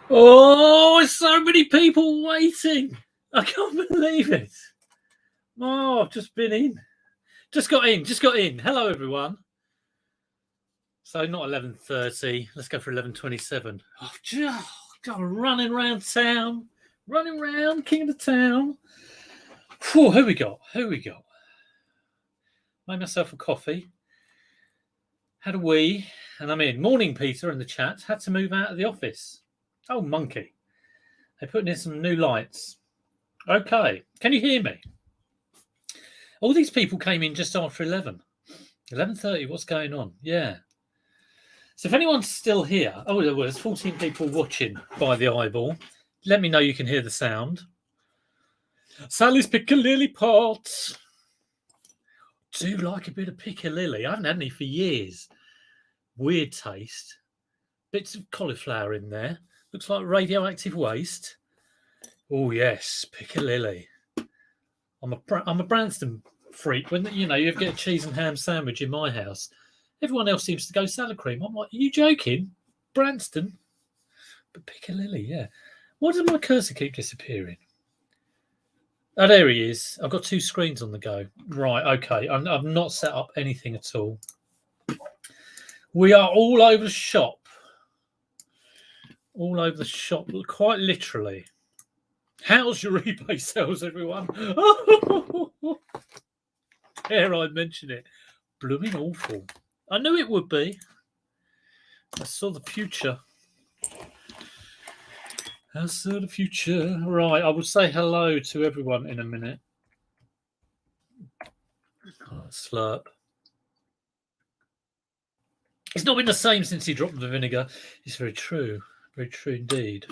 Oh, so many people waiting. I can't believe it. Oh, I've just been in. Just got in. Hello, everyone. So not 11:30. Let's go for 11:27. Oh, just running around town. Running around, king of the town. Whew, who we got? Made myself a coffee. Had a wee. And I'm in. Morning, Peter, in the chat. Had to move out of the office. Oh, monkey. They're putting in some new lights. Okay. Can you hear me? All these people came in just after 11. 11:30, what's going on? Yeah. So if anyone's still here, there's 14 people watching by the eyeball. Let me know you can hear the sound. Sally's Piccalilli pot. Do like a bit of Piccalilli. I haven't had any for years. Weird taste. Bits of cauliflower in there. Looks like radioactive waste. Oh yes, Piccalilli. I'm a Branston freak. When you get a cheese and ham sandwich in my house, everyone else seems to go salad cream. I'm like, are you joking? Branston? But Piccalilli, yeah. Why does my cursor keep disappearing? Oh, there he is. I've got two screens on the go. Right, okay. I've not set up anything at all. We are all over the shop. All over the shop, quite literally. How's your eBay sales, everyone? Dare I mention it? Blooming awful. I knew it would be. I saw the future. I saw the future. Right, I will say hello to everyone in a minute. Oh, slurp. It's not been the same since he dropped the vinegar. It's very true. Very true indeed.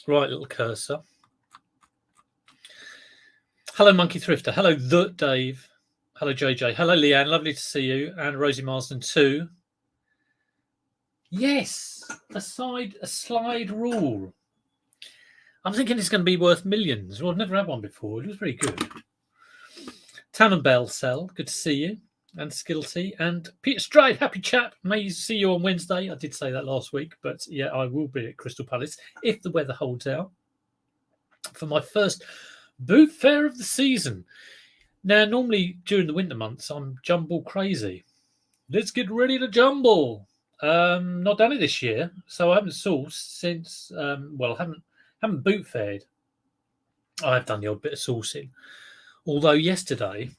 Right, little cursor. Hello, Monkey Thrifter. Hello, The Dave. Hello, JJ. Hello, Leanne. Lovely to see you. And Rosie Marsden too. Yes, a slide rule. I'm thinking it's going to be worth millions. Well, I've never had one before. It was very good. Tam and Bell Cell, good to see you. And Skilty and Peter Stride, happy chap. May see you on Wednesday. I did say that last week, but yeah, I will be at Crystal Palace if the weather holds out for my first boot fair of the season. Now, normally during the winter months, I'm jumble crazy. Let's get ready to jumble. Not done it this year, so I haven't sourced since. I haven't boot faired. I've done the odd bit of sourcing. Although yesterday,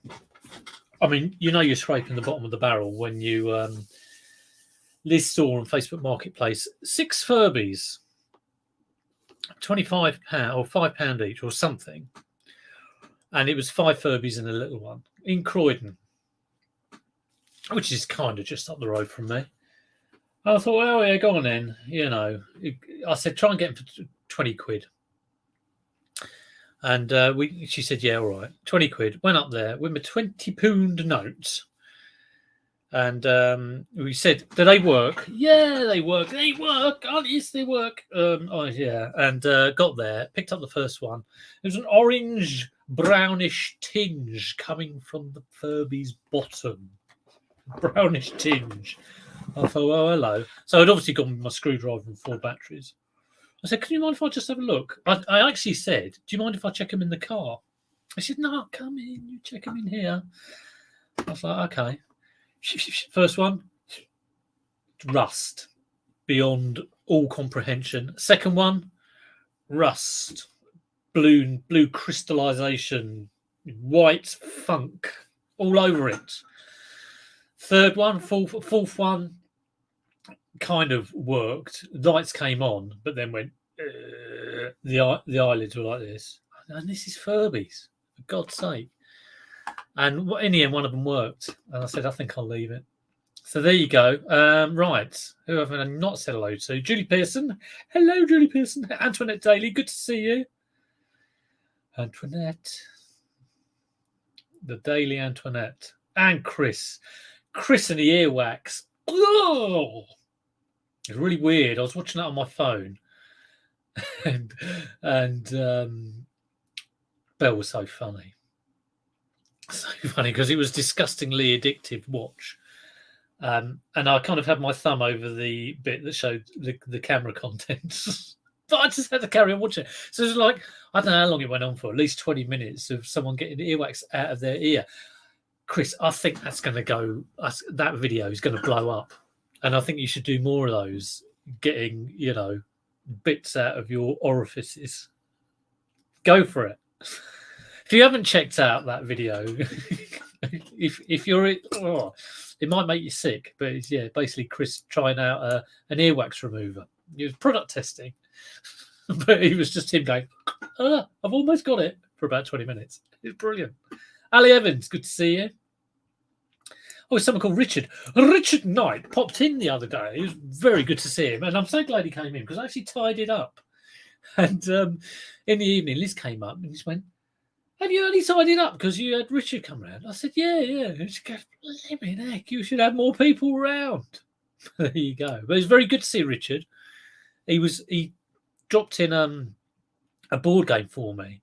I mean, you're scraping the bottom of the barrel when you Liz saw on Facebook Marketplace 6 Furbies, £25 or £5 each or something, and it was 5 Furbies and a little one in Croydon, which is kind of just up the road from me. I thought, well, yeah, go on then. I said, try and get them for 20 quid. And she said, yeah, all right, 20 quid. Went up there with my £20 notes. And we said, do they work? Yeah, they work. They work. Oh, yes, they work. Yeah. And got there, picked up the first one. There was an orange, brownish tinge coming from the Furby's bottom. Brownish tinge. I thought, oh, hello. So I'd obviously gone with my screwdriver and 4 batteries. I said, can you mind if I just have a look? I actually said, do you mind if I check them in the car? I said, no, come in. You check them in here. I was like, okay. First one, rust beyond all comprehension. Second one, rust, blue crystallization, white funk all over it. Third one, fourth one, kind of worked. Lights came on, but then went. The eyelids were like this, and this is Furby's, for God's sake. And in the end, one of them worked, and I said, I think I'll leave it. So there you go. Right, who have I not said hello to? Julie Pearson. Hello, Julie Pearson. Antoinette Daly. Good to see you, Antoinette. The Daily Antoinette and Chris and the earwax. Oh, it's really weird. I was watching that on my phone, and Belle was so funny because it was disgustingly addictive watch. And I kind of had my thumb over the bit that showed the camera contents. But I just had to carry on watching it. So it was like, I don't know how long it went on for, at least 20 minutes of someone getting earwax out of their ear. Chris, I think that's going to go, that video is going to blow up. And I think you should do more of those, getting, bits out of your orifices. Go for it. If you haven't checked out that video, if you're, it might make you sick, but it's, basically Chris trying out an earwax remover. It was product testing, but it was just him going, I've almost got it, for about 20 minutes. It's brilliant. Ali Evans, good to see you. Oh, it's someone called Richard. Richard Knight popped in the other day. It was very good to see him, and I'm so glad he came in because I actually tied it up. And in the evening, Liz came up and just went, have you only tied it up because you had Richard come round? I said, yeah. And she goes, blimey heck, you should have more people around. There you go. But it was very good to see Richard. He dropped in a board game for me.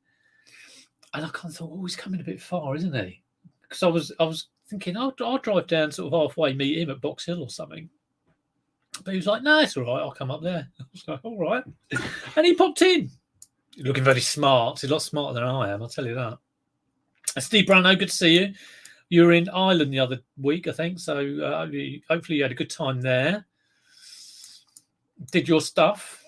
And I kind of thought, he's coming a bit far, isn't he? Because I was thinking, I'll drive down sort of halfway, meet him at Box Hill or something. But he was like, no, it's all right. I'll come up there. I was like, all right. And he popped in. Looking very smart. He's a lot smarter than I am, I'll tell you that. Steve Brownlow, good to see you. You were in Ireland the other week, I think. So hopefully you had a good time there. Did your stuff.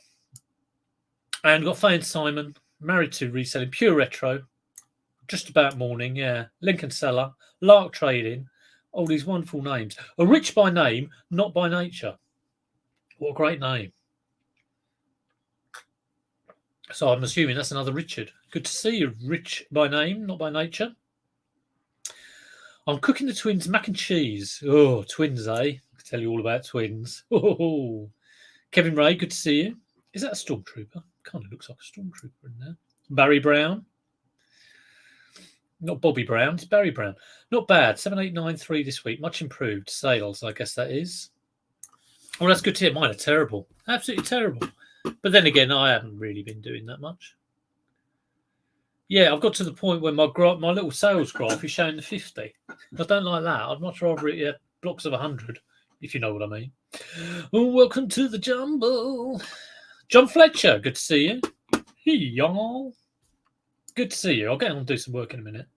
And got Faye and Simon, married to reselling, pure retro. Just about morning, yeah. Lincoln Seller, Lark Trading, all these wonderful names. A rich by name, not by nature. What a great name. So I'm assuming that's another Richard. Good to see you. Rich by name, not by nature. I'm cooking the twins mac and cheese. Oh, twins, eh? I can tell you all about twins. Oh, Kevin Ray, good to see you. Is that a stormtrooper? Kind of looks like a stormtrooper in there. Barry Brown. Not Bobby Brown, it's Barry Brown. Not bad. 7893 this week. Much improved. Sales, I guess that is. Well, that's good to hear. Mine are terrible. Absolutely terrible. But then again, I haven't really been doing that much. Yeah, I've got to the point where my little sales graph is showing the 50. I don't like that. I'd much rather it blocks of 100, if you know what I mean. Oh, welcome to the jumble. John Fletcher, good to see you. Hey, y'all. Good to see you. I'll get on and do some work in a minute.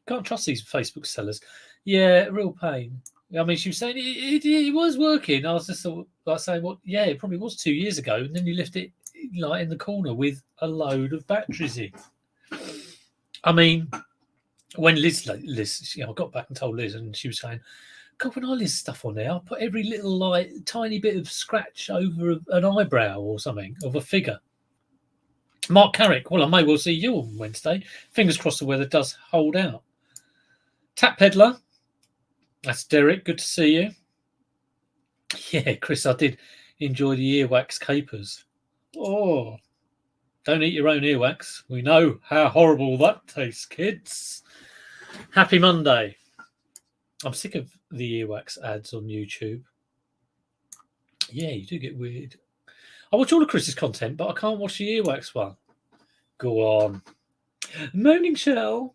Can't trust these Facebook sellers. Yeah, real pain. I mean, she was saying it was working. I was just sort of like saying, well, yeah, it probably was 2 years ago. And then you left it like in the corner with a load of batteries in. I mean, when Liz, I got back and told Liz, and she was saying, God, when I list stuff on there, I'll put every little like tiny bit of scratch over an eyebrow or something of a figure. Mark Carrick, well, I may well see you on Wednesday. Fingers crossed the weather does hold out. Tap Peddler, that's Derek, good to see you. Yeah, Chris, I did enjoy the earwax capers. Oh, don't eat your own earwax. We know how horrible that tastes, kids. Happy Monday. I'm sick of the earwax ads on YouTube. Yeah, you do get weird. I watch all of Chris's content, but I can't watch the earwax one. Go on. Moaning Shell.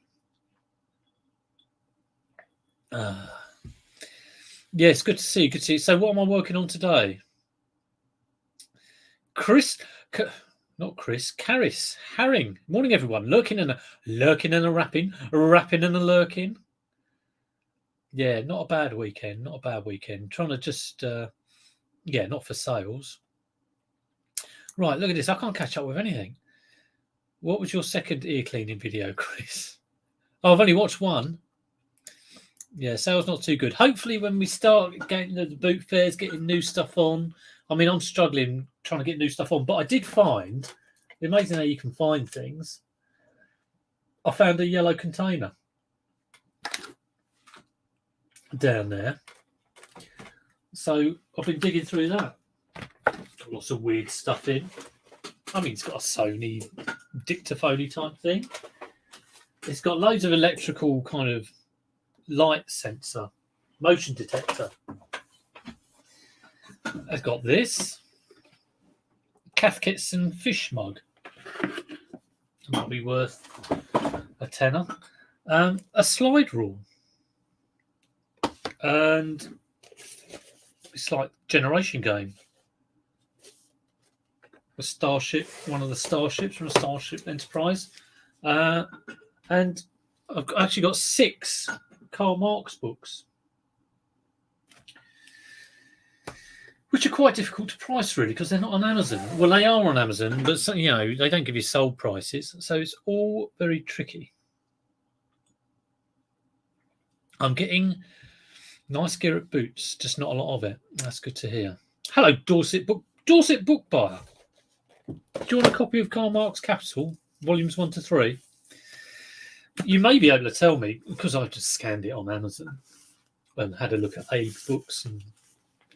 Yes, good to see you. Good to see you. So what am I working on today? Not Chris, Caris, Herring. Morning, everyone. Lurking and a rapping and a lurking. Yeah, not a bad weekend. Not a bad weekend. Trying to just, not for sales. Right, look at this. I can't catch up with anything. What was your second ear cleaning video, Chris? Oh, I've only watched one. Yeah, sales not too good. Hopefully when we start getting the boot fairs, getting new stuff on. I mean, I'm struggling trying to get new stuff on, but I did find, amazing how you can find things. I found a yellow container down there. So I've been digging through that. Got lots of weird stuff in. I mean, it's got a Sony dictaphone type thing. It's got loads of electrical kind of light sensor, motion detector. It's got this Cathkitson fish mug. Might be worth a tenner. A slide rule. And It's like Generation game. A starship, one of the starships from a Starship Enterprise. And I've actually got 6 Karl Marx books, which are quite difficult to price, really, because they're not on Amazon. Well, they are on Amazon, but they don't give you sold prices, so it's all very tricky. I'm getting nice gear at boots, just not a lot of it. That's good to hear. Hello, Dorset book buyer. Do you want a copy of Karl Marx Capital, volumes 1 to 3? You may be able to tell me, because I've just scanned it on Amazon and had a look at Abe's books.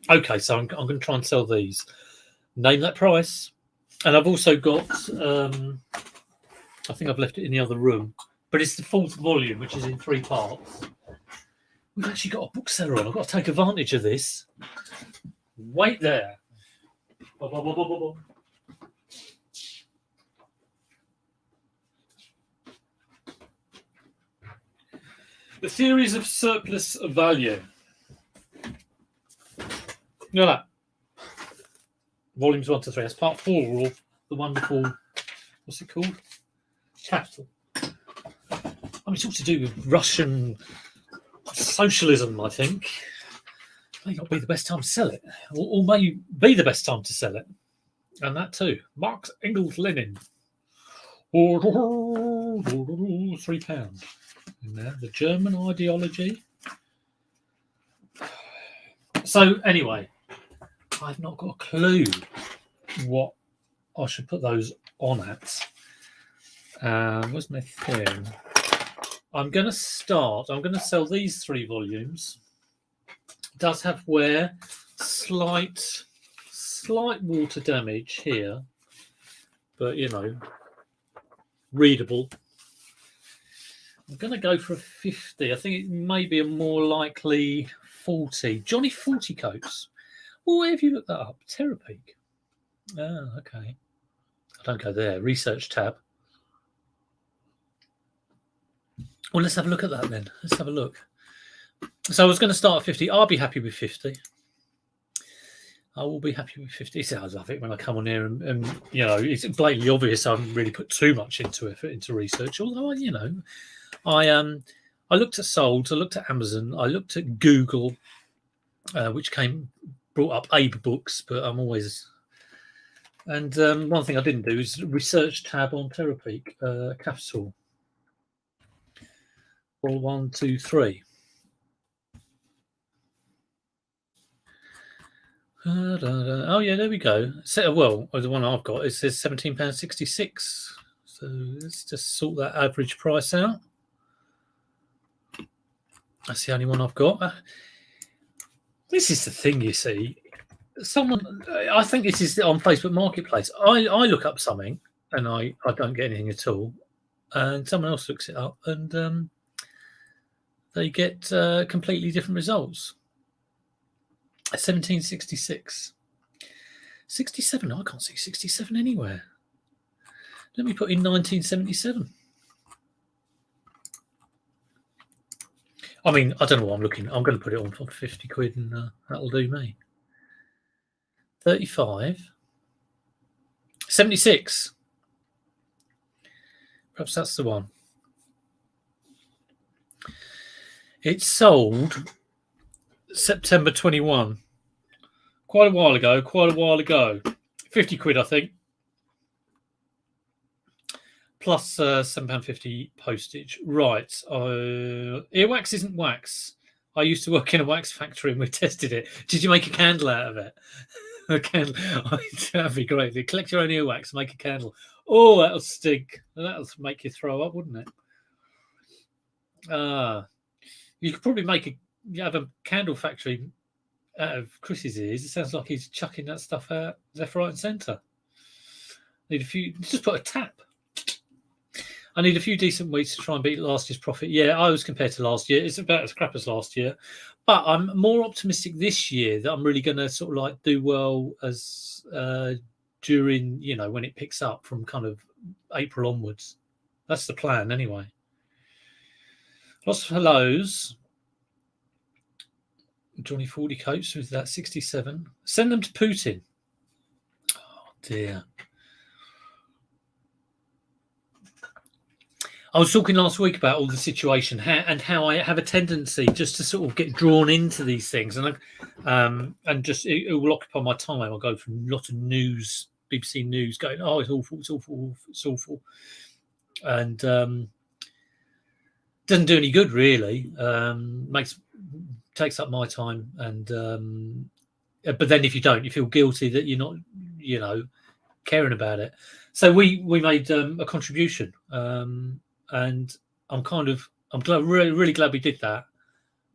Okay, so I'm going to try and sell these. Name that price. And I've also got, I think I've left it in the other room, but it's the 4th volume, which is in 3 parts. We've actually got a bookseller on. I've got to take advantage of this. Wait there. The theories of surplus value. Look at that. Volumes 1 to 3. That's part 4 of the wonderful, what's it called? Capital. I mean, it's all to do with Russian socialism, I think. May not be the best time to sell it, or may be the best time to sell it. And that too. Marx, Engels, Lenin. £3. In there. The German ideology. So, anyway, I've not got a clue what I should put those on at. Where's my thing? I'm going to sell these 3 volumes. It does have wear, slight water damage here, but readable. I'm going to go for a 50. I think it may be a more likely 40. Johnny 40 Coats. Well, where have you looked that up? Terapeak. Ah, okay. I don't go there. Research tab. Well, let's have a look at that then. Let's have a look. So I was going to start at 50. I'll be happy with 50. I will be happy with 50. So I love it when I come on here and it's blatantly obvious I haven't really put too much into research. Although, I looked at Solds, I looked at Amazon, I looked at Google, which brought up Abe books, but I'm always... And one thing I didn't do is research tab on Terapeak, Capital. All 1, 2, 3. Oh yeah, there we go. Well, the one I've got, it says £17.66. So let's just sort that average price out. That's the only one I've got. This is the thing, you see. I think this is on Facebook Marketplace. I look up something and I don't get anything at all, and someone else looks it up and they get completely different results. 1766. 67. I can't see 67 anywhere. Let me put in 1977. I mean, I don't know what I'm looking at. I'm going to put it on for 50 quid and that'll do me. 35. 76. Perhaps that's the one. It sold September 21. Quite a while ago. 50 quid, I think. Plus £7.50 postage. Right. Earwax isn't wax. I used to work in a wax factory and we tested it. Did you make a candle out of it? A candle. That'd be great. Collect your own earwax, make a candle. Oh, that'll stink. That'll make you throw up, wouldn't it? You could probably have a candle factory out of Chris's ears. It sounds like he's chucking that stuff out left, right, and centre. Just put a tap. I need a few decent weeks to try and beat last year's profit. Yeah, I was compared to last year. It's about as crap as last year. But I'm more optimistic this year that I'm really going to sort of like do well as during, when it picks up from kind of April onwards. That's the plan anyway. Lots of hellos. Johnny 40 coats with that 67. Send them to Putin. Oh dear. I was talking last week about all the situation and how I have a tendency just to sort of get drawn into these things, and just it will occupy my time. I'll go from a lot of news, BBC News, going, "Oh, it's awful, it's awful, it's awful," and doesn't do any good really. Takes up my time, and but then if you don't, you feel guilty that you're not, caring about it. So we made a contribution. And I'm glad, really glad we did that.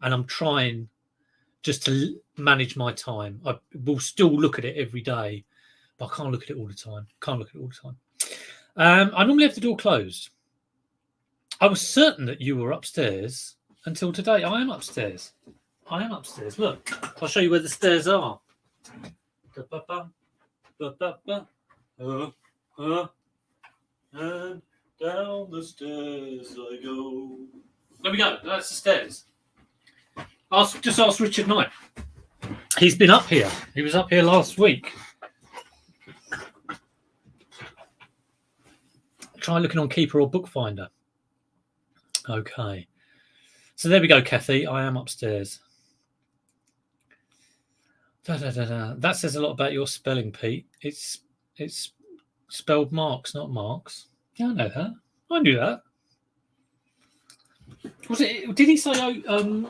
And I'm trying just to manage my time. I will still look at it every day, but I can't look at it all the time. I normally have the door closed. I was certain that you were upstairs until today. I am upstairs. Look, I'll show you where the stairs are. And down the stairs I go. There we go. That's the stairs. Just ask Richard Knight. He's been up here. He was up here last week. Try looking on Keeper or Bookfinder. Okay. So there we go, Kathy. I am upstairs. That says a lot about your spelling, Pete. It's spelled Marks, not Marks. Yeah, I know that. I knew that. Was it? Did he say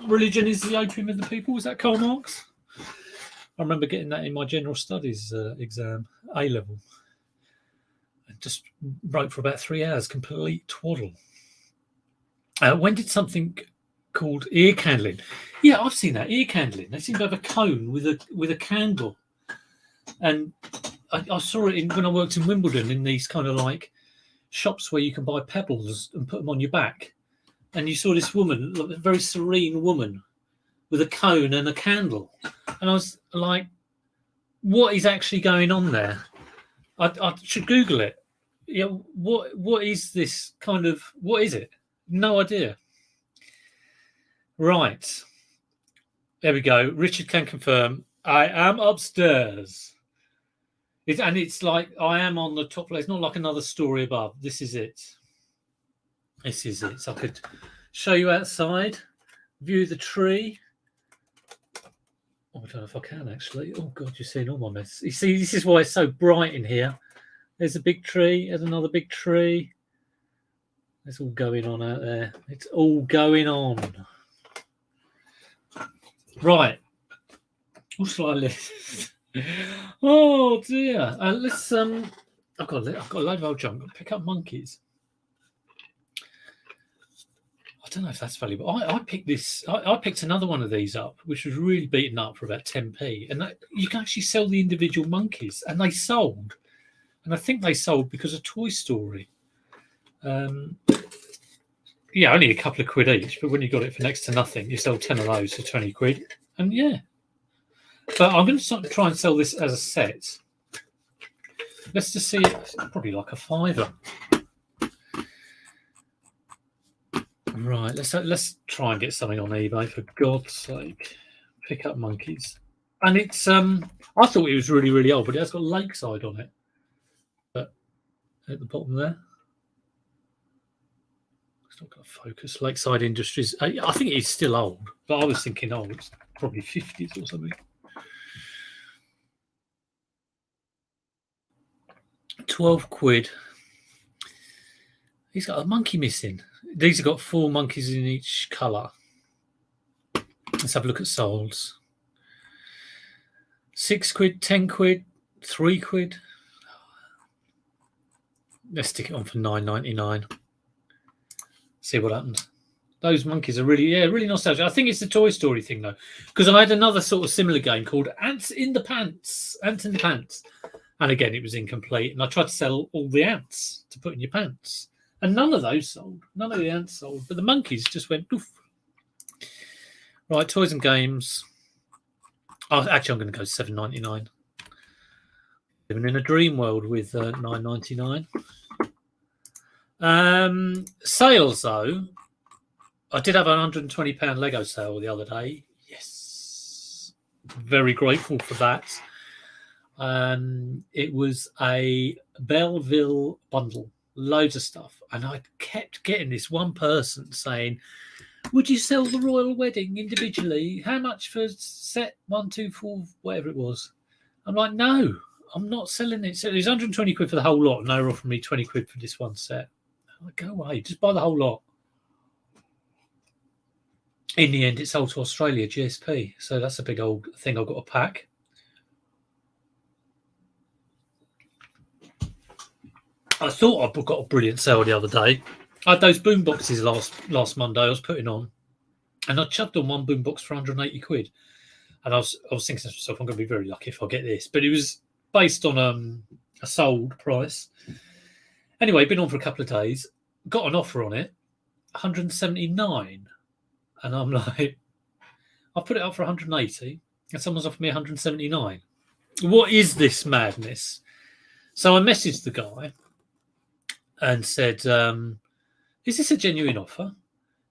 religion is the opium of the people? Was that Karl Marx? I remember getting that in my general studies exam, A level. I just wrote for about 3 hours, complete twaddle. When did something called ear candling? Yeah, I've seen that, ear candling. They seem to have a cone with a candle, and I saw it when I worked in Wimbledon in these kind of like shops where you can buy pebbles and put them on your back, and you saw this woman, a very serene woman, with a cone and a candle, and I was like, "What is actually going on there?" I should Google it. Yeah, what is this kind of? What is it? No idea. Right, there we go. Richard can confirm. I am upstairs. It's like I am on the top floor. It's not like another story above. This is it. So I could show you outside, view the tree. Oh, I don't know if I can actually. Oh God, you're seeing all my mess. You see, this is why it's so bright in here. There's a big tree. There's another big tree. It's all going on out there. It's all going on. Right. What shall I list? Oh dear. Let's I've got a load of old junk. Pick up monkeys. I don't know if that's valuable. I picked this. I picked another one of these up, which was really beaten up for about 10p. And you can actually sell the individual monkeys, and they sold. And I think they sold because of Toy Story. Yeah, only a couple of quid each, but when you got it for next to nothing, you sell 10 of those for 20 quid. And yeah. But I'm going to try and sell this as a set. Let's just see it. It's probably like a £5. Right, let's try and get something on eBay, for God's sake. Pick up monkeys. And it's I thought it was really, really old, but it has got Lakeside on it. But at the bottom there. It's not going to focus. Lakeside Industries. I think it is still old, but I was thinking, it's probably 50s or something. 12 quid. He's got a monkey missing. These have got 4 monkeys in each colour. Let's have a look at solds. 6 quid, 10 quid, 3 quid. Let's stick it on for £9.99. See what happens. Those monkeys are really nostalgic. I think it's the Toy Story thing though, because I had another sort of similar game called Ants in the Pants. And again, it was incomplete. And I tried to sell all the ants to put in your pants. And none of those sold. None of the ants sold. But the monkeys just went poof. Right, toys and games. Actually, I'm going to go £7.99. Living in a dream world with £9.99. Sales, though. I did have a £120 Lego sale the other day. Yes. Very grateful for that. It was a Belleville bundle, loads of stuff, and I kept getting this one person saying, "Would you sell the royal wedding individually? How much for set 1, 2, 4, whatever it was?" I'm like, "No, I'm not selling it." So it was 120 quid for the whole lot, and they were offering me 20 quid for this one set. I'm like, go away, just buy the whole lot. In the end, it sold to Australia, GSP. So that's a big old thing I've got to pack. I thought I got a brilliant sale the other day. I had those boom boxes last Monday I was putting on, and I chugged on one boom box for 180 quid. And I was thinking to myself, I'm going to be very lucky if I get this. But it was based on a sold price. Anyway, been on for a couple of days, got an offer on it, 179. And I'm like, I put it up for 180, and someone's offered me 179. What is this madness? So I messaged the guy and said, "Is this a genuine offer?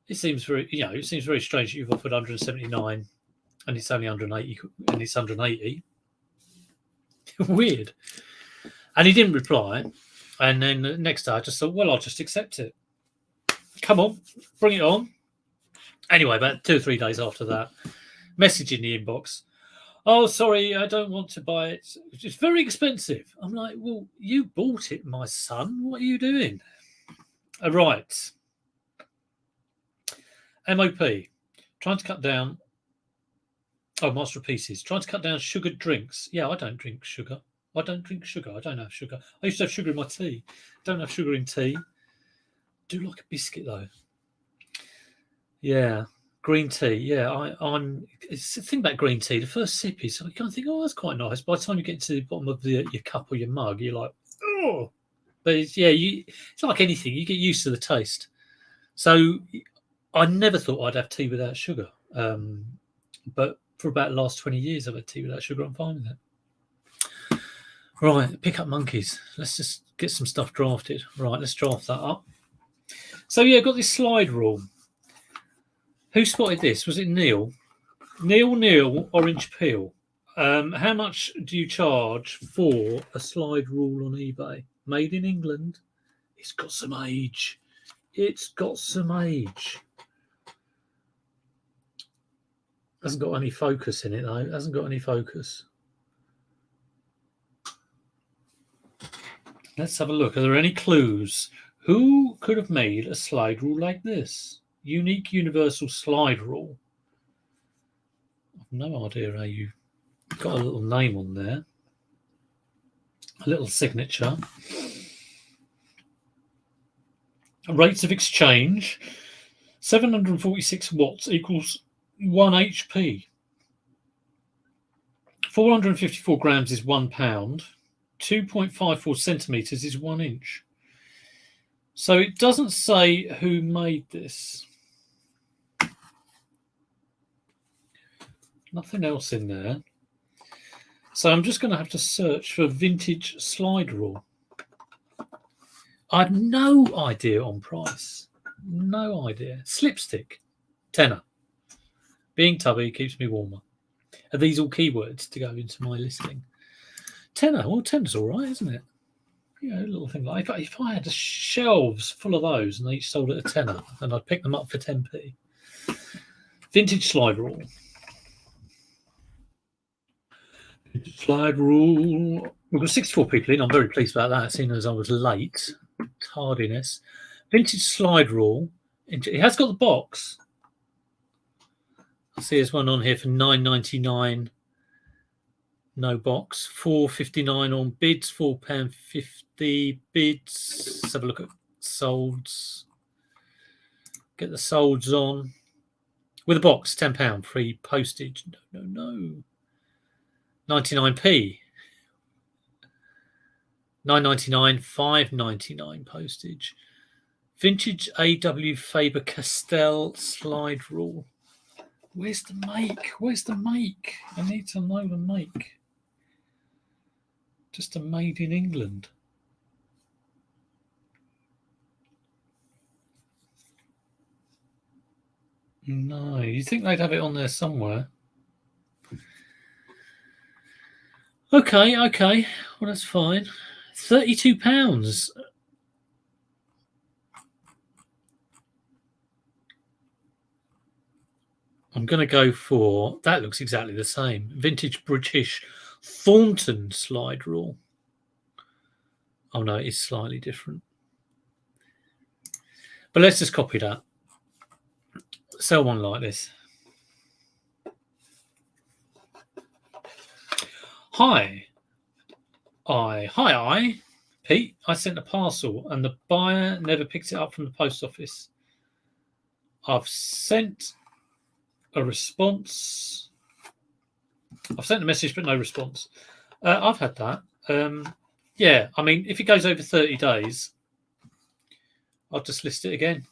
It seems very strange that you've offered 179 and it's only 180, and it's 180. Weird." And he didn't reply. And then the next day, I just thought, well, I'll just accept it. Come on, bring it on. Anyway, about 2 or 3 days after that, message in the inbox. "Oh, sorry, I don't want to buy it. It's very expensive." I'm like, well, you bought it, my son. What are you doing? Right. MOP. Trying to cut down. Oh, Master of Pieces. Trying to cut down sugared drinks. Yeah, I don't drink sugar. I don't drink sugar. I don't have sugar. I used to have sugar in my tea. Don't have sugar in tea. Do like a biscuit, though. Yeah. Green tea, yeah. It's the thing about green tea. The first sip is you kind of think, oh, that's quite nice. By the time you get to the bottom of your cup or your mug, you're like, oh. But it's like anything. You get used to the taste. So I never thought I'd have tea without sugar. But for about the last 20 years, I've had tea without sugar. I'm fine with it. Right, pick up monkeys. Let's just get some stuff drafted. Right, let's draft that up. So yeah, got this slide rule. Who spotted this? Was it Neil? Neil, orange peel. How much do you charge for a slide rule on eBay? Made in England. It's got some age. It's got some age. Hasn't got any focus in it, though. It hasn't got any focus. Let's have a look. Are there any clues? Who could have made a slide rule like this? Unique universal slide rule. I've no idea how you got a little name on there. A little signature. Rates of exchange. 746 watts equals 1 HP. 454 grams is 1 pound. 2.54 centimeters is 1 inch. So it doesn't say who made this. Nothing else in there. So I'm just going to have to search for vintage slide rule. I had no idea on price. No idea. Slipstick. Tenner. Being tubby keeps me warmer. Are these all keywords to go into my listing? Tenner. Well, tenner's all right, isn't it? You know, a little thing like if I had shelves full of those and they each sold at a tenner, then I'd pick them up for 10p. Vintage slide rule. Slide rule. We've got 64 people in. I'm very pleased about that, seeing as I was late. Tardiness. Vintage slide rule. It has got the box. I see there's one on here for £9.99. No box. £4.59 on bids. £4.50 bids. Let's have a look at solds. Get the solds on. With a box, £10. Free postage. No. 99p. 9.99, 5.99 postage. Vintage AW Faber-Castell slide rule. Where's the make? I need to know the make. Just a made in England. No, you think they'd have it on there somewhere? Okay. Well, that's fine. £32. I'm going to go for, that looks exactly the same. Vintage British Thornton slide rule. Oh no, it is slightly different. But let's just copy that. Sell one like this. Hi, Pete. I sent a parcel and the buyer never picked it up from the post office. I've sent a response. I've sent a message, but no response. I've had that. Yeah, I mean, if it goes over 30 days, I'll just list it again.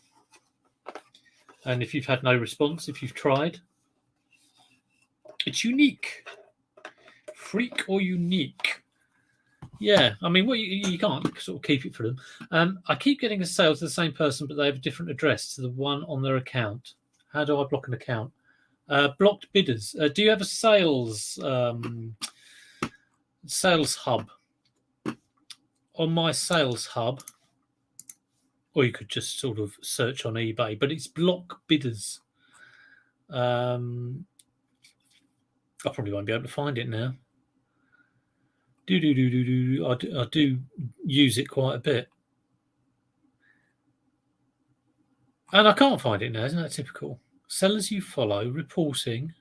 And if you've had no response, if you've tried, it's unique. Freak or unique. Yeah, I mean, well, you can't sort of keep it for them. I keep getting a sale to the same person, but they have a different address to the one on their account. How do I block an account? Blocked bidders. Do you have a sales hub? On my sales hub, or you could just sort of search on eBay, but it's block bidders. I probably won't be able to find it now. I do use it quite a bit. And I can't find it now, isn't that typical? Sellers you follow, reporting.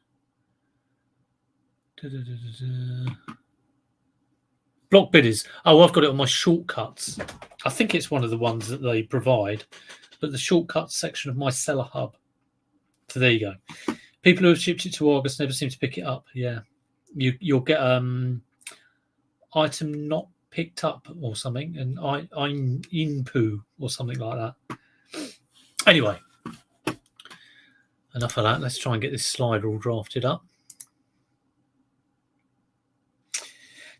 Block bidders. Oh, I've got it on my shortcuts. I think it's one of the ones that they provide, but the shortcuts section of my seller hub. So there you go. People who have shipped it to August never seem to pick it up. Yeah, you'll get item not picked up or something, and I'm in poo or something like that. Anyway, enough of that. Let's try and get this slide all drafted up.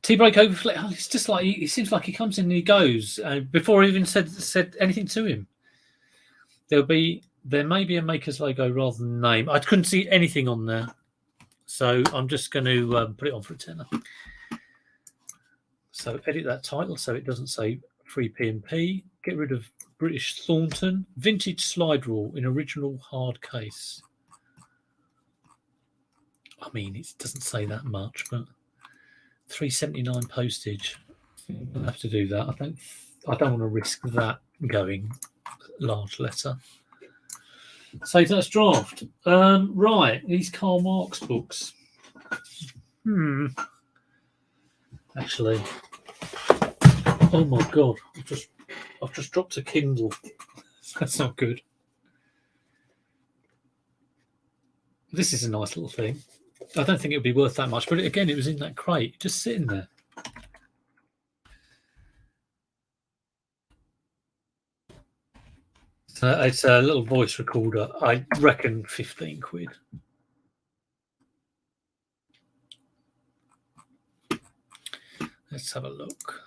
Tea break overflow. It's just like it seems like he comes in and he goes before I even said anything to him. There may be a maker's logo rather than name. I couldn't see anything on there, so I'm just going to put it on for a tenner. So edit that title so it doesn't say free P&P. Get rid of British Thornton. Vintage slide rule in original hard case. I mean, it doesn't say that much, but £3.79 postage. I'll have to do that. I don't want to risk that going large letter. Save that's draft. Right, these Karl Marx books. Actually, oh my god, I've just dropped a Kindle. That's not good. This is a nice little thing. I don't think it would be worth that much, but again, it was in that crate, just sitting there. It's a little voice recorder. I reckon 15 quid. Let's have a look.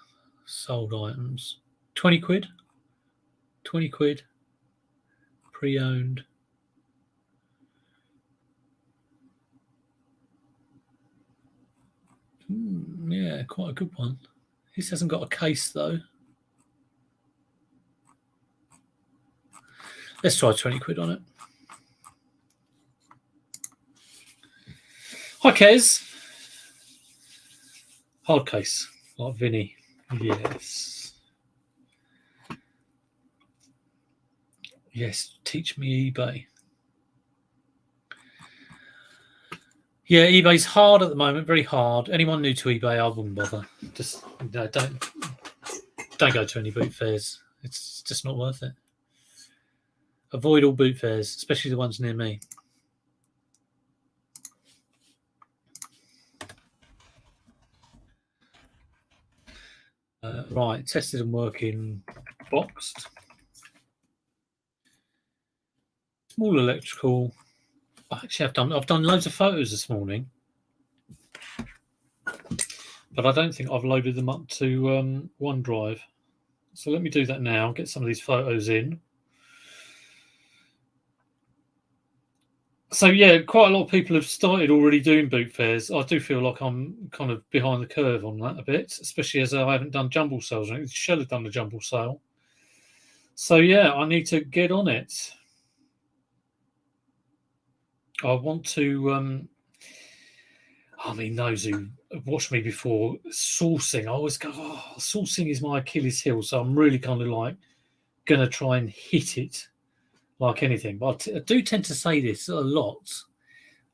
Sold items. 20 quid. 20 quid. Pre-owned. Yeah, quite a good one. This hasn't got a case though. Let's try 20 quid on it. Hi, Kez. Hard case, like Vinny. Yes. Yes, teach me eBay. Yeah, eBay's hard at the moment, very hard. Anyone new to eBay, I wouldn't bother. Just don't go to any boot fairs. It's just not worth it. Avoid all boot fairs, especially the ones near me. Right, tested and working, boxed. Small electrical. Actually, I've done loads of photos this morning, but I don't think I've loaded them up to OneDrive. So let me do that now. Get some of these photos in. So yeah, quite a lot of people have started already doing boot fairs. I do feel like I'm kind of behind the curve on that a bit, especially as I haven't done jumble sales. I should have done the jumble sale. So yeah, I need to get on it. I want to. I mean, those who have watched me before, sourcing, I always go, oh, sourcing is my Achilles heel. So I'm really kind of like going to try and hit it like anything. But I do tend to say this a lot.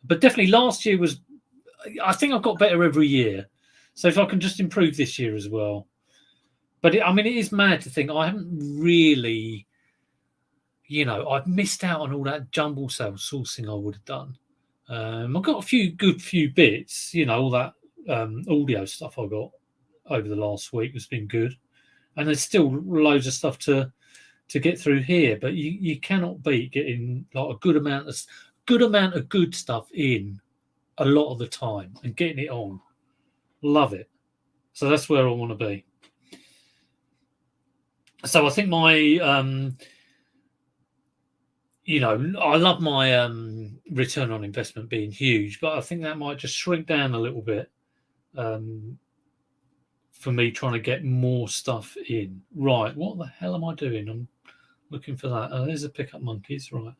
But definitely last year was, I think I've got better every year. So if I can just improve this year as well. But I mean, it is mad to think I haven't really, I've missed out on all that jumble sale sourcing I would have done. I've got a few bits, all that audio stuff I got over the last week has been good, and there's still loads of stuff to get through here. But you cannot beat getting like a good amount of good stuff in a lot of the time and getting it on. Love it. So that's where I want to be. So I think my I love my return on investment being huge, but I think that might just shrink down a little bit for me trying to get more stuff in. Right, what the hell am I doing? I'm looking for that. Oh, there's a pickup monkeys, right.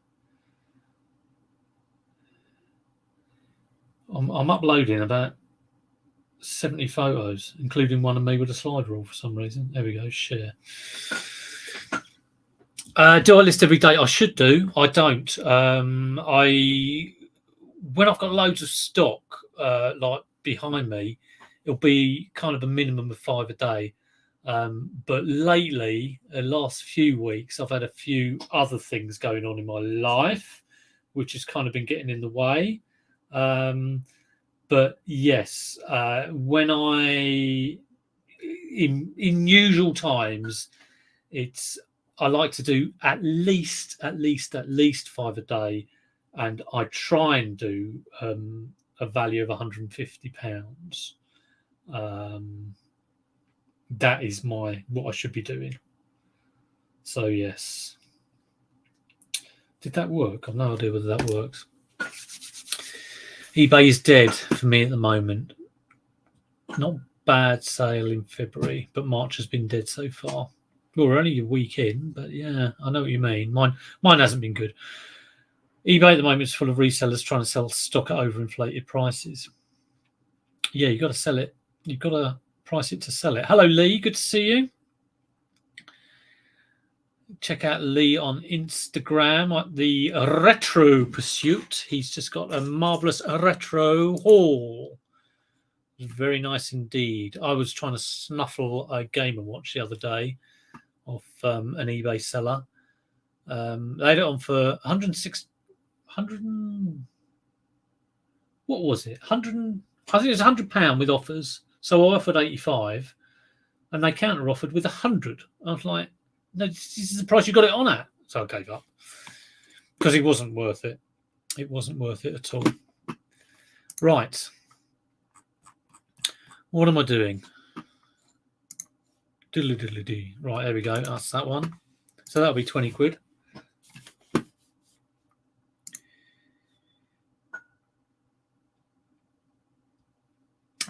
I'm uploading about 70 photos, including one of me with a slide rule for some reason. There we go, share. Do I list every day? I should do. I don't. When I've got loads of stock like behind me, it'll be kind of a minimum of 5 a day. But lately, the last few weeks, I've had a few other things going on in my life, which has kind of been getting in the way. But yes, when in usual times, I like to do at least 5 a day, and I try and do a value of £150. That is what I should be doing. So yes, did that work? I've no idea whether that works. eBay is dead for me at the moment. Not bad sale in February, but March has been dead so far. Well, we're only a week in, but yeah, I know what you mean. Mine hasn't been good. eBay at the moment is full of resellers trying to sell stock at overinflated prices. Yeah, you've got to sell it. You've got to price it to sell it. Hello, Lee. Good to see you. Check out Lee on Instagram at the Retro Pursuit. He's just got a marvelous retro haul. Very nice indeed. I was trying to snuffle a Game & Watch the other day off an eBay seller. They had it on for 106. 100. What was it? 100. I think it was £100 with offers. So I offered 85, and they counter offered with 100. I was like, no, this is the price you got it on at. So I gave up because it wasn't worth it. It wasn't worth it at all. Right. What am I doing? Diddly-diddly-dee. Right, there we go. That's that one. So that'll be 20 quid.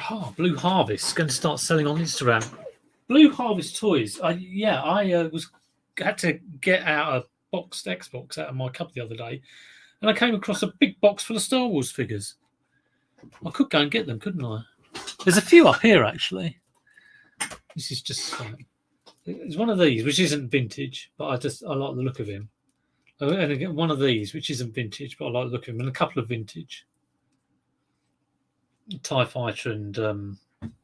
Oh, Blue Harvest going to start selling on Instagram. Blue Harvest toys. I had to get out a boxed Xbox out of my cupboard the other day, and I came across a big box full of Star Wars figures. I could go and get them, couldn't I? There's a few up here actually. This is just it's one of these which isn't vintage, but I like the look of him. And again, one of these which isn't vintage, but I like the look of him, and a couple of vintage. TIE Fighter and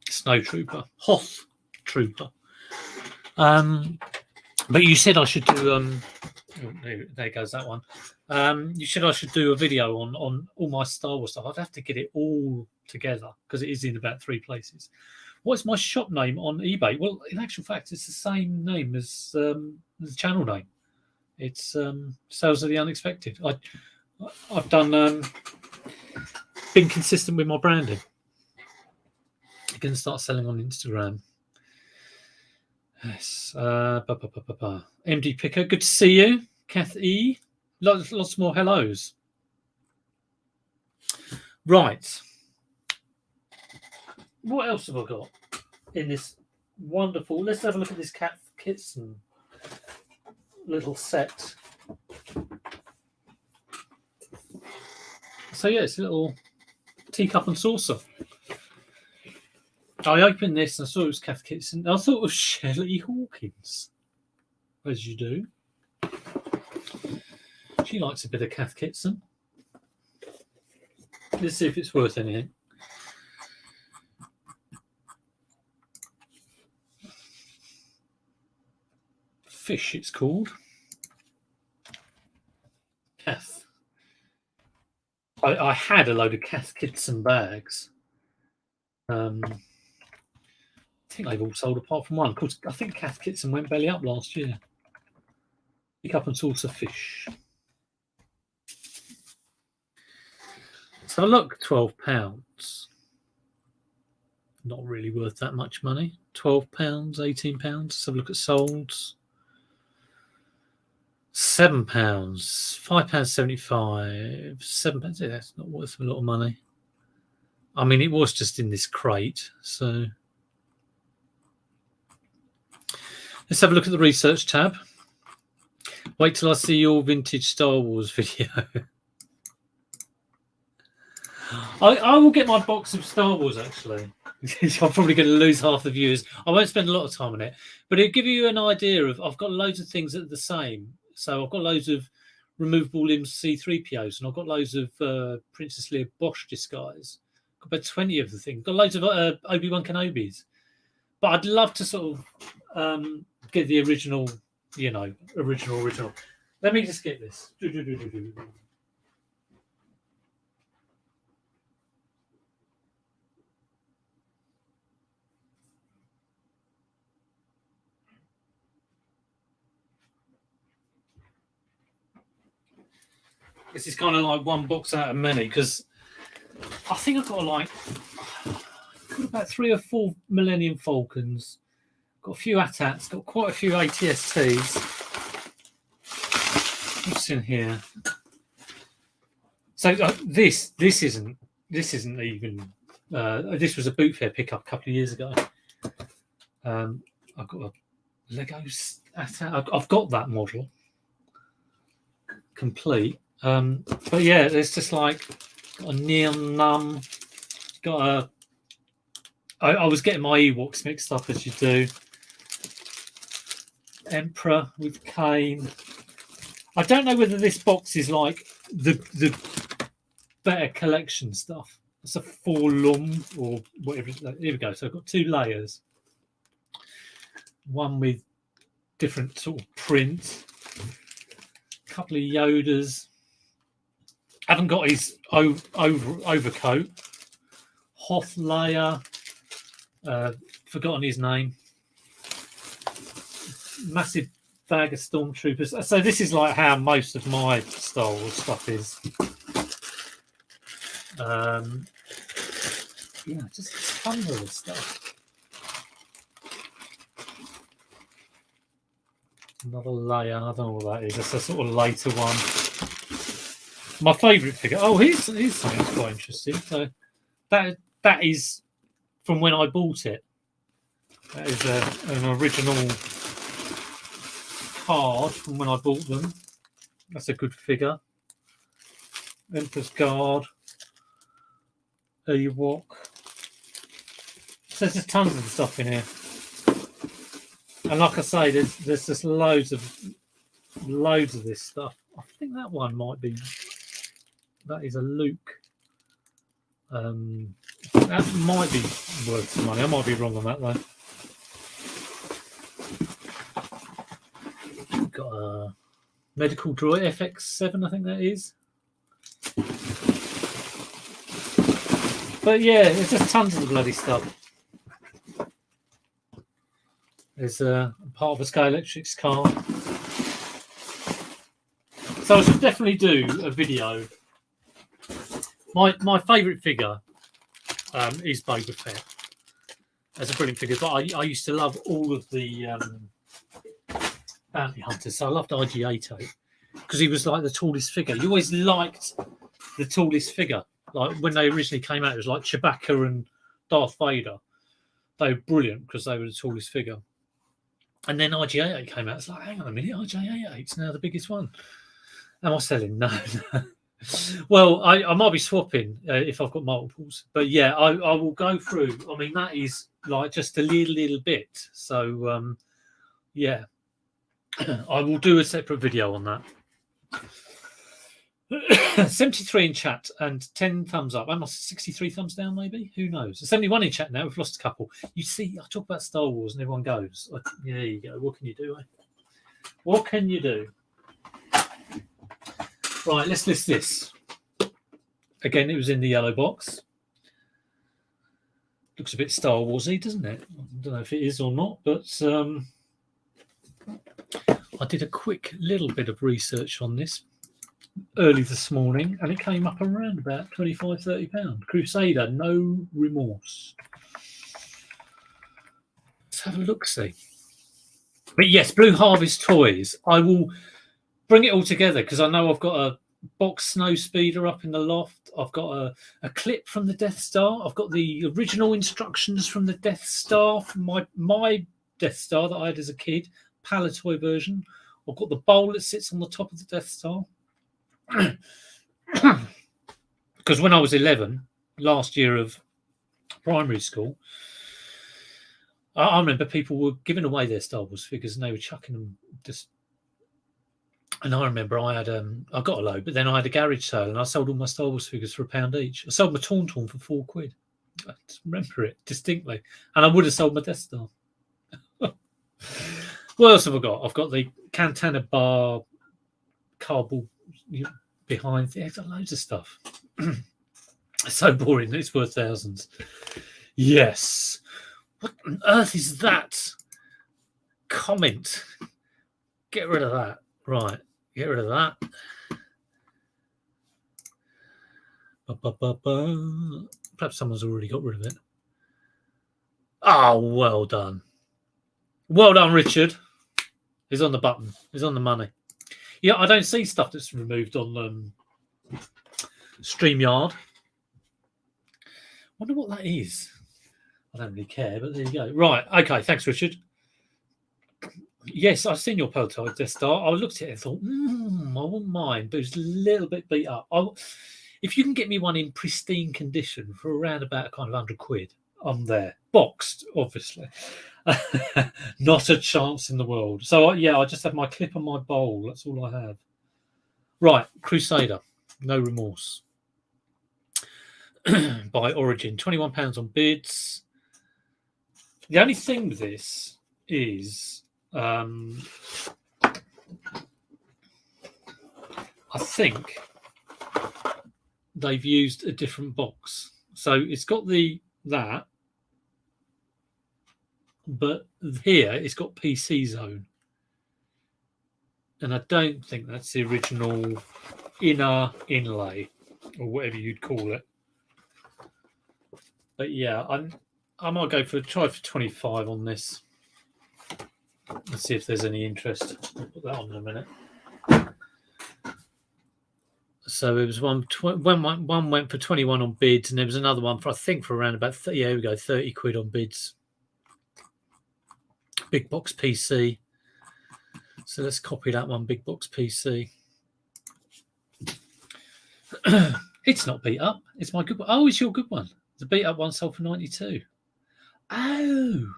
Snow Trooper, Hoth Trooper. But you said I should do. There goes that one. You said I should do a video on all my Star Wars stuff. I'd have to get it all together because it is in about 3 places. What's my shop name on eBay? Well, in actual fact, it's the same name as the channel name. It's Sales of the Unexpected. I've done. Been consistent with my branding. I'm going to start selling on Instagram. Yes. MD Picker, good to see you. Kath E. Lots more hellos. Right. What else have I got in this wonderful? Let's have a look at this Cat Kitson little set. So yeah, it's a little teacup and saucer. I opened this and I saw it was Kath Kitson. I thought it was Shelley Hawkins, as you do. She likes a bit of Kath Kitson. Let's see if it's worth anything. Fish, it's called. Kath. I had a load of Kath Kitson bags. I think they've all sold apart from one. Of course, I think Kath Kitson went belly up last year. Pick up and saucer fish. So look, £12. Not really worth that much money. £12, £18. Let's have a look at solds. £7, £5.75, £7. Yeah, that's not worth a lot of money. I mean, it was just in this crate, so let's have a look at the research tab. Wait till I see your vintage Star Wars video. I will get my box of Star Wars, actually. I'm probably going to lose half the viewers. I won't spend a lot of time on it, but it'll give you an idea of, I've got loads of things that are the same. So I've got loads of removable limbs C-3POs, and I've got loads of Princess Leia Bosch disguise. Got about 20 of the things. Got loads of Obi-Wan Kenobis. But I'd love to sort of get the original, you know, original. Let me just get this. This is kind of like one box out of many, because I think I've got about 3 or 4 Millennium Falcons, got a few AT-ATs, got quite a few ATSTs. What's in here? So this isn't even. This was a boot fair pickup a couple of years ago. I've got a Lego AT-AT. I've got that model complete. But yeah, it's just like got a neon num. Got a. I was getting my Ewoks mixed up, as you do. Emperor with Kane. I don't know whether this box is like the better collection stuff. It's a forlum or whatever. Here we go. So I've got 2 layers. One with different sort of print. A couple of Yodas. Haven't got his overcoat. Hoth Leia. Forgotten his name. Massive bag of stormtroopers. So this is like how most of my Star Wars stuff is. Yeah, just tons of this stuff. Another layer. I don't know what that is. That's a sort of later one. My favourite figure. Oh, here's something that's quite interesting. So that is from when I bought it. That is an original card from when I bought them. That's a good figure. Emperor's Guard. Ewok. So there's just tons of stuff in here. And like I say, there's just loads of this stuff. I think that one might be. That is a Luke. That might be worth some money. I might be wrong on that though. Got a medical droid FX7, I think that is. But yeah, there's just tons of the bloody stuff. There's a part of a Scale Electrics car. So I should definitely do a video. My favourite figure is Boba Fett. That's a brilliant figure. But I used to love all of the bounty hunters. So I loved IG-8 because he was like the tallest figure. You always liked the tallest figure. Like when they originally came out, it was like Chewbacca and Darth Vader. They were brilliant because they were the tallest figure. And then IG88 came out. It's like, hang on a minute, IG88's now the biggest one. Am I selling? No. Well, I might be swapping if I've got multiples, but yeah, I will go through. I mean, that is like just a little bit. So yeah, I will do a separate video on that. 73 in chat and 10 thumbs up. I must 63 thumbs down, maybe. Who knows? 71 in chat now. We've lost a couple. You see, I talk about Star Wars and everyone goes, yeah, there you go. What can you do? What can you do? Right, let's list this. Again, it was in the yellow box. Looks a bit Star Warsy, doesn't it? I don't know if it is or not, but I did a quick little bit of research on this early this morning, and it came up around about £25-30. Crusader, no remorse. Let's have a look-see. But yes, Blue Harvest toys. I will bring it all together because I know I've got a box snow speeder up in the loft. I've got a clip from the Death Star. I've got the original instructions from the Death Star, from my Death Star that I had as a kid, Palatoy version. I've got the bowl that sits on the top of the Death Star. Because when I was 11, last year of primary school, I remember people were giving away their Star Wars figures and they were chucking them just. And I remember I got a load, but then I had a garage sale and I sold all my Star Wars figures for £1 each. I sold my Tauntaun for £4. I remember it distinctly. And I would have sold my Death Star. What else have I got? I've got the Cantana bar cardboard behind. There's loads of stuff. It's so boring. It's worth thousands. Yes. What on earth is that? Comment. Get rid of that. Right. Get rid of that. Perhaps someone's already got rid of it. Oh, well done. Well done, Richard. He's on the button. He's on the money. Yeah, I don't see stuff that's removed on StreamYard. Wonder what that is. I don't really care, but there you go. Right. Okay. Thanks, Richard. Yes, I've seen your prototype Death Star. I looked at it and thought, I wouldn't mind, but it's a little bit beat up. If you can get me one in pristine condition for around about kind of £100, I'm there. Boxed, obviously. Not a chance in the world. So, I just have my clip and my bowl. That's all I have. Right, Crusader. No remorse. By Origin. £21 on bids. The only thing with this is... I think they've used a different box. So it's got that, but here it's got PC Zone. And I don't think that's the original inner inlay or whatever you'd call it. But yeah, I might go try for 25 on this. Let's see if there's any interest. I'll put that on in a minute. So it was one went for 21 on bids, and there was another one for I think for around about 30, here we go, £30 on bids. Big box PC. So let's copy that one, big box PC. It's not beat up. It's my good one. Oh, it's your good one. The beat up one sold for 92. Oh,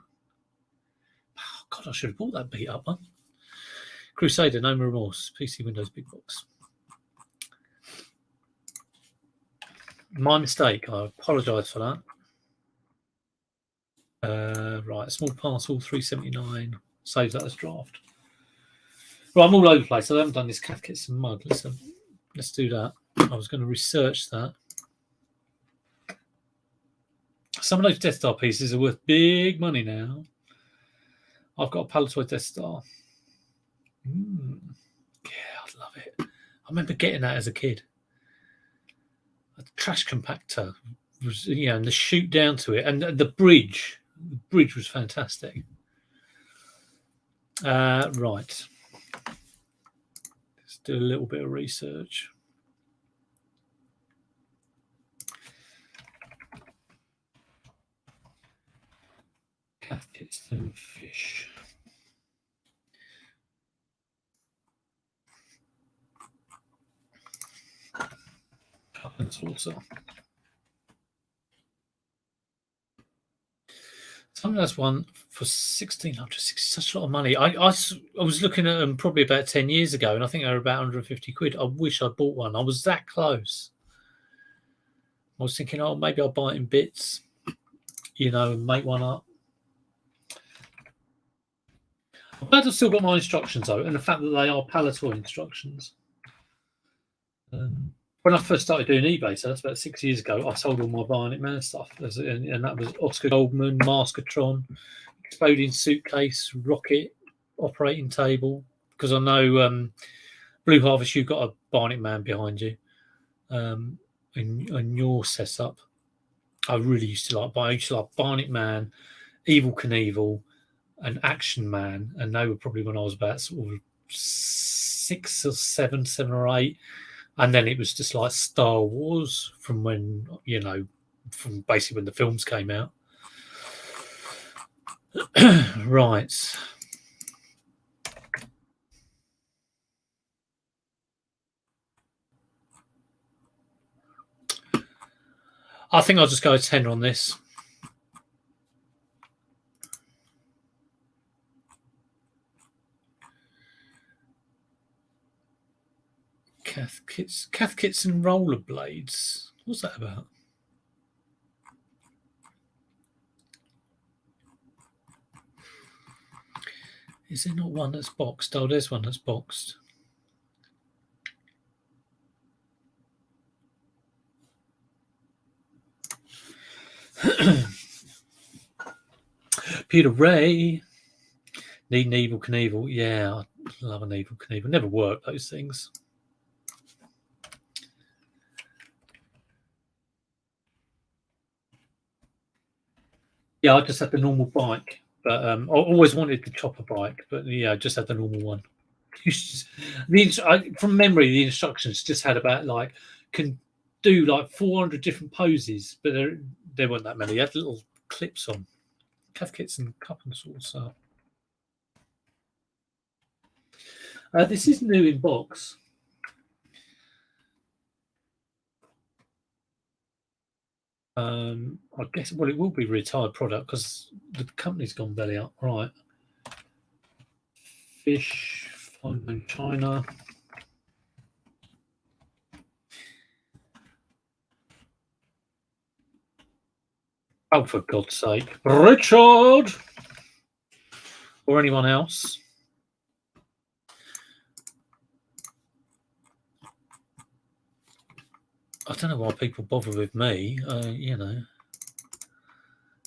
God, I should have bought that beat up one. Crusader, no remorse. PC Windows big box. My mistake. I apologise for that. Right, small parcel, £3.79. Save that as draft. Right, I'm all over the place. I haven't done this Cathkits and mug. Let's do that. I was going to research that. Some of those Death Star pieces are worth big money now. I've got a Palatoy Death Star. Yeah, I love it. I remember getting that as a kid. A trash compactor was, and the chute down to it, and the bridge. The bridge was fantastic. Right. Let's do a little bit of research. Caskets and fish. Cup and saucer. Someone has one for 1,600. Such a lot of money. I was looking at them probably about 10 years ago, and I think they were about 150 quid. I wish I'd bought one. I was that close. I was thinking, oh, maybe I'll buy it in bits, and make one up. I'm glad I've still got my instructions, though, and the fact that they are Palator instructions. When I first started doing eBay, so that's about 6 years ago, I sold all my Bionic Man stuff, and that was Oscar Goldman, Maskatron, Exploding Suitcase, Rocket, Operating Table, because I know Blue Harvest, you've got a Bionic Man behind you in your setup. I really used to like Bionic Man, Evil Knievel, and Action Man, and they were probably when I was about sort of 6 or 7 or 8. And then it was just like Star Wars from when, from basically when the films came out. Right. I think I'll just go a tenner on this. Cath kits and rollerblades. What's that about? Is there not one that's boxed? Oh, there's one that's boxed. Peter Ray. Need an Evil Knievel. Yeah, I love an Evil Knievel. Never worked those things. Yeah, I just had the normal bike, but I always wanted the chopper bike, but yeah, I just had the normal one. From memory, the instructions just had about can do 400 different poses, but there weren't that many. They had little clips on. Cath kits and cup and saucer. This is new in box. I guess it will be a retired product because the company's gone belly up. Right. Fish from China. Oh, for God's sake. Richard! Or anyone else. I don't know why people bother with me.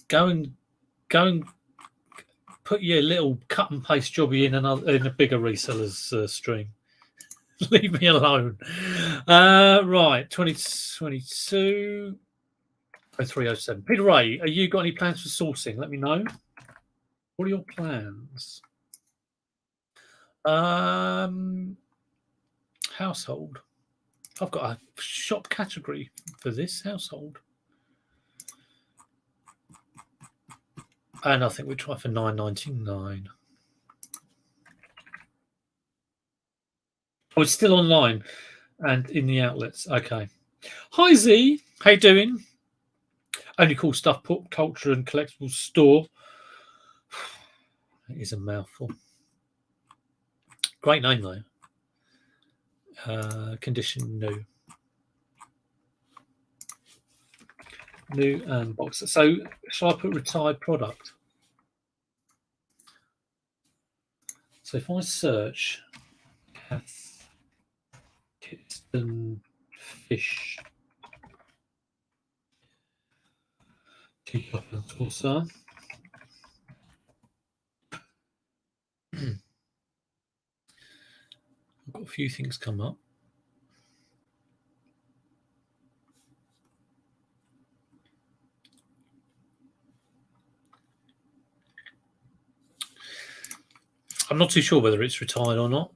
Go and put your little cut and paste jobby in a bigger resellers stream. Leave me alone. Right, 2022 0307. Peter Ray, are you got any plans for sourcing? Let me know. What are your plans? Household. I've got a shop category for this household. And I think we try for $9.99. Oh, it's still online and in the outlets. Okay. Hi Z, how you doing? Only Cool Stuff Pop Culture and Collectibles Store. It is a mouthful. Great name though. Condition new. New and box. So shall I put retired product? So if I search Cath kits and fish teacup and saucer. I've got a few things come up. I'm not too sure whether it's retired or not.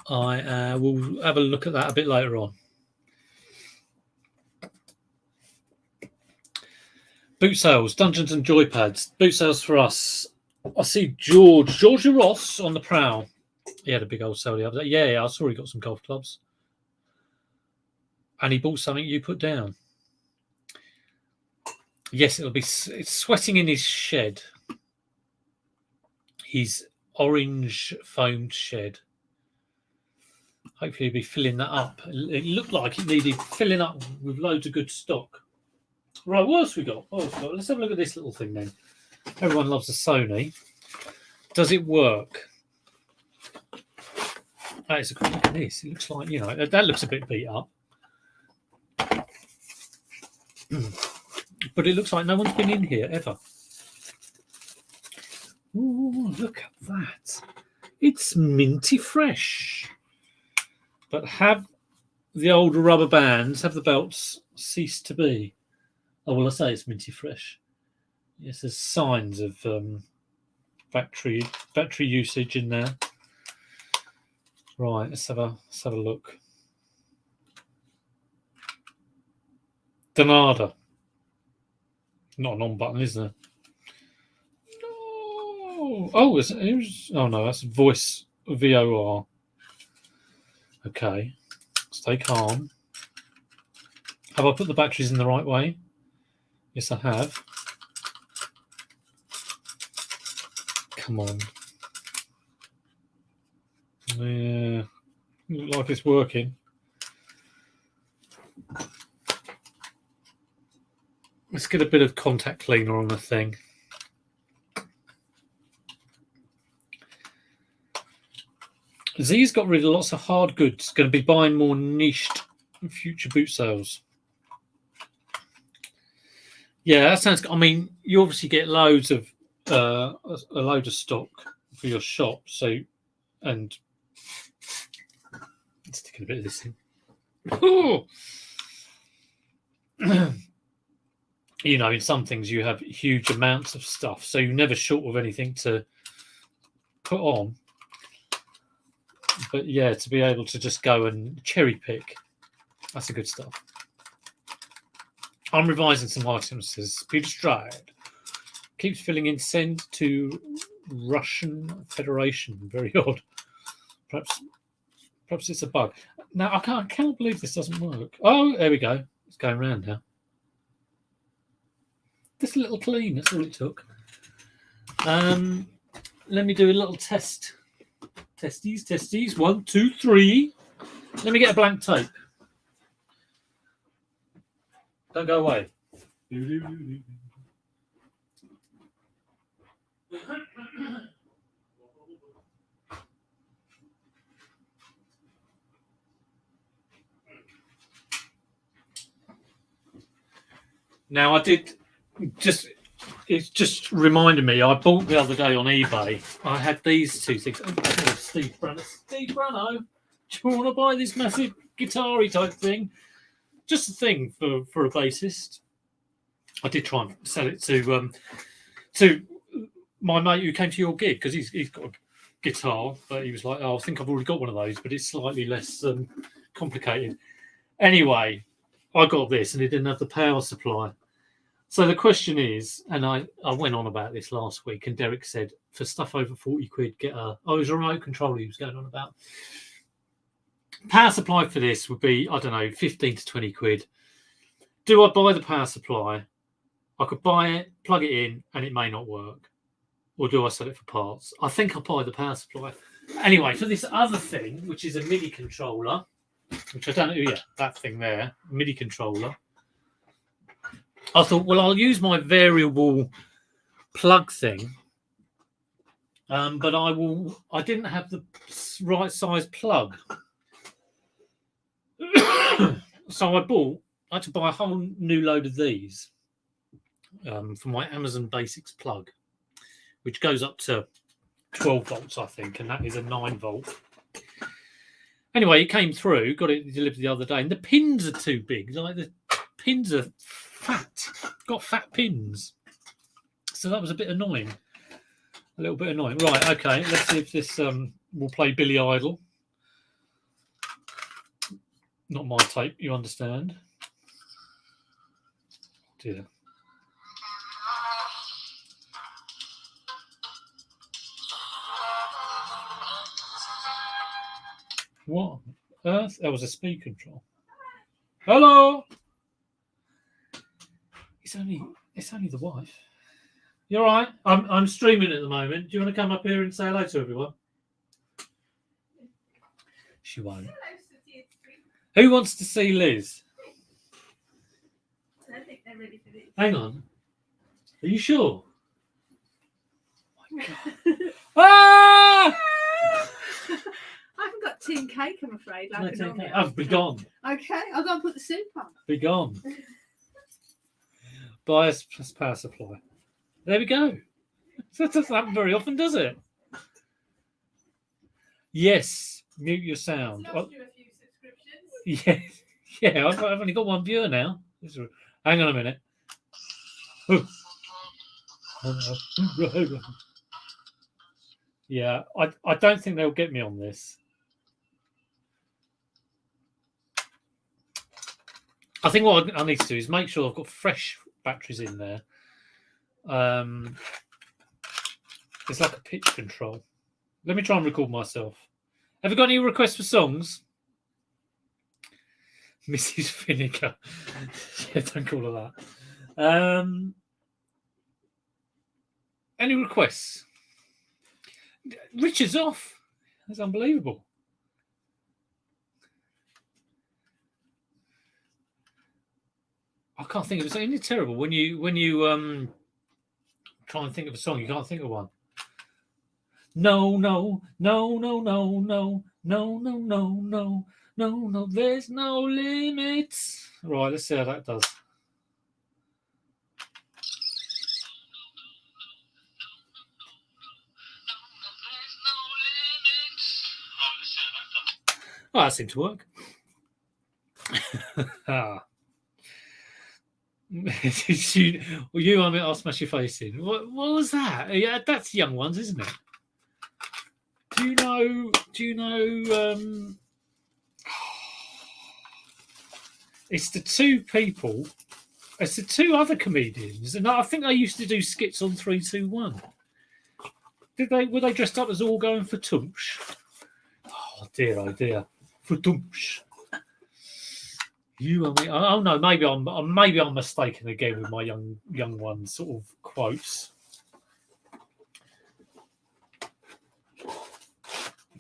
I will have a look at that a bit later on. Boot sales, Dungeons and Joypads. Boot sales for us. I see George Ross on the prowl. He had a big old sale the other day. Yeah, I saw he got some golf clubs. And he bought something you put down. Yes, it's sweating in his shed. His orange foamed shed. Hopefully he'll be filling that up. It looked like it needed filling up with loads of good stock. Right, what else we got? Let's have a look at this little thing then. Everyone loves a Sony. Does it work? That is a good look at this. It looks like, that looks a bit beat up. But it looks like no one's been in here ever. Ooh, look at that. It's minty fresh. But have the old rubber bands, have the belts ceased to be? Oh, well, I say it's minty fresh. Yes, there's signs of battery usage in there. Right, let's have a look. Donada. Not an on button, is there? No. Oh, oh no, that's voice VOR. Okay, stay calm. Have I put the batteries in the right way? Yes, I have. Come on. Yeah, looks like it's working. Let's get a bit of contact cleaner on the thing. Z's got rid of lots of hard goods. Going to be buying more niched future boot sales. Yeah, that sounds. I mean, you obviously get loads of a load of stock for your shop. So, and sticking a bit of this in. Oh! In some things you have huge amounts of stuff, so you're never short of anything to put on. But yeah, to be able to just go and cherry pick, that's a good stuff. I'm revising some items, says Peter Stride. Keeps filling in send to Russian Federation. Very odd. Perhaps it's a bug. Now, I cannot believe this doesn't work. Oh, there we go. It's going round now. Just a little clean, that's all it took. Let me do a little test. Testes. 1, 2, 3. Let me get a blank tape. Don't go away. Now, it just reminded me, I bought the other day on eBay, I had these two things. Oh, Steve Brano, do you want to buy this massive guitar-y type thing? Just a thing for a bassist. I did try and sell it to my mate who came to your gig, because he's got a guitar, but he was like, oh, I think I've already got one of those, but it's slightly less complicated. Anyway, I got this and it didn't have the power supply. So the question is, and I went on about this last week, and Derek said, for stuff over 40 quid, get a... Oh, it was a remote control he was going on about. Power supply for this would be, I don't know, 15 to 20 quid. Do I buy the power supply? I could buy it, plug it in, and it may not work. Or do I sell it for parts? I think I'll buy the power supply. Anyway, for this other thing, which is a MIDI controller, which I don't know, yeah, that thing there, MIDI controller. I thought, well, I'll use my variable plug thing, but I didn't have the right size plug. So I had to buy a whole new load of these for my Amazon Basics plug, which goes up to 12 volts, I think, and that is a 9 volt. Anyway, it came through, got it delivered the other day, and the pins are too big. Like, the pins are fat, got fat pins. So that was a bit annoying. A little bit annoying. Right, okay, let's see if this will play Billy Idol. Not my tape, you understand. Dear. What on earth? That was a speed control. Hello. It's only the wife. You're right. I'm streaming at the moment. Do you want to come up here and say hello to everyone? She won't. Who wants to see Liz? I don't think they're ready for this. Hang on. Are you sure? Oh my God. Ah! I haven't got tin cake, I'm afraid. Like No, normal. I've be gone. Okay, I'll go and put the soup on. Be gone. Bias plus power supply. There we go. That doesn't happen very often, does it? Yes. Mute your sound. Lost you a few subscriptions. Yeah. I've only got one viewer now. Hang on a minute. Yeah, I don't think they'll get me on this. I think what I need to do is make sure I've got fresh batteries in there. It's like a pitch control. Let me try and record myself. Have you got any requests for songs? Mrs. Vinegar. Yeah, don't call her that. Any requests? Richard's off. That's unbelievable. I can't think of it. Isn't it terrible when you try and think of a song, you can't think of one. No, there's no limits. Right, let's see how that does. Oh, that seemed to work. I'll smash your face in. What was that? Yeah, that's Young Ones, isn't it? Do you know? It's the two people. It's the two other comedians, and I think they used to do skits on 321. Were they dressed up as all going for Tumsh? Oh dear, for Tumsh. You and me. Oh no, maybe I'm mistaken again with my young one sort of quotes.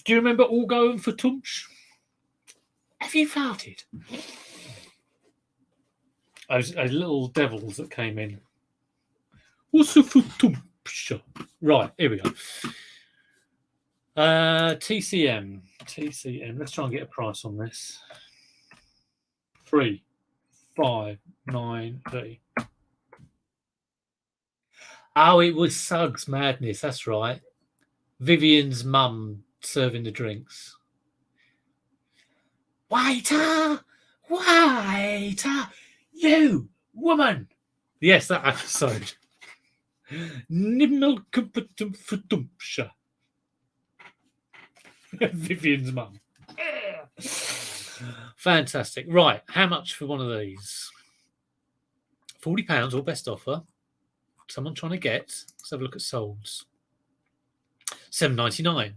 Do you remember all going for Tumsh? Have you farted? Those little devils that came in. What's a for Tumsh? Right, here we go. TCM. Let's try and get a price on this. 3,590. Oh, it was Suggs Madness. That's right. Vivian's mum serving the drinks. Waiter, you woman. Yes, that episode. Vivian's mum. Fantastic. Right, how much for one of these? £40 or best offer. Someone trying to get. Let's have a look at solds. $7.99.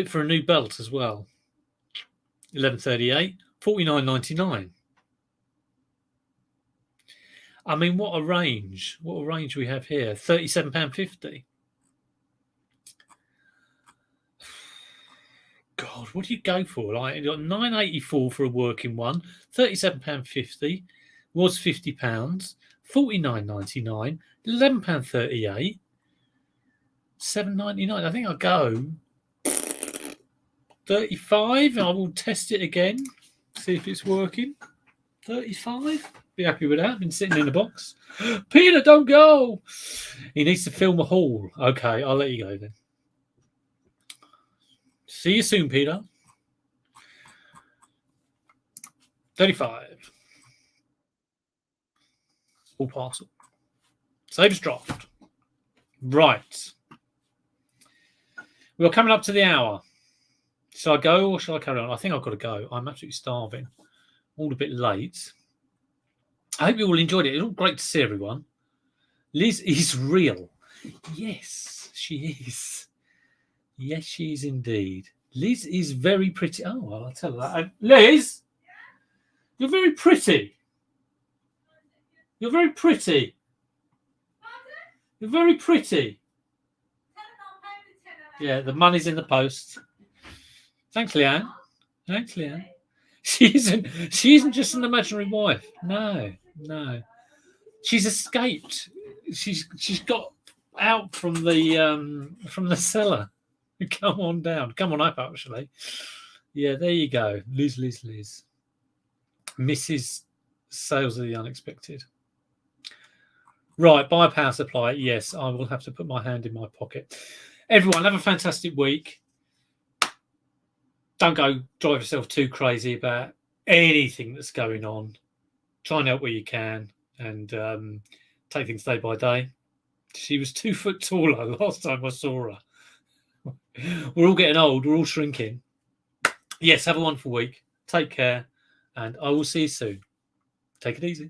For a new belt as well. $11.38. $49.99. I mean, what a range we have here. £37.50. God, what do you go for? Like, you got $9.84 for a working one, £37.50 was £50, $49.99, £11.38, $7.99. I think I'll go 35. I will test it again, see if it's working. 35. Be happy with that. Been sitting in the box. Peter, don't go. He needs to film a haul. Okay, I'll let you go then. See you soon, Peter. 35. All parcel. Saves draft. Right. We're coming up to the hour. Shall I go or shall I carry on? I think I've got to go. I'm absolutely starving. All a bit late. I hope you all enjoyed it. It's all great to see everyone. Liz is real. Yes, she is. Yes, she is indeed. Liz is very pretty. Oh, well, I'll tell her that. Liz, you're very pretty. You're very pretty. You're very pretty. Yeah, the money's in the post. Thanks, Leanne. Thanks, Leanne. She isn't just an imaginary wife. No. She's escaped. She's got out from the cellar. Come on down. Come on up, actually. Yeah, there you go. Liz. Mrs. Sales of the Unexpected. Right, buy a power supply. Yes, I will have to put my hand in my pocket. Everyone, have a fantastic week. Don't go drive yourself too crazy about anything that's going on. Try and help where you can and take things day by day. She was 2 foot taller last time I saw her. We're all getting old. We're all shrinking. Yes, have a wonderful week. Take care. And I will see you soon. Take it easy.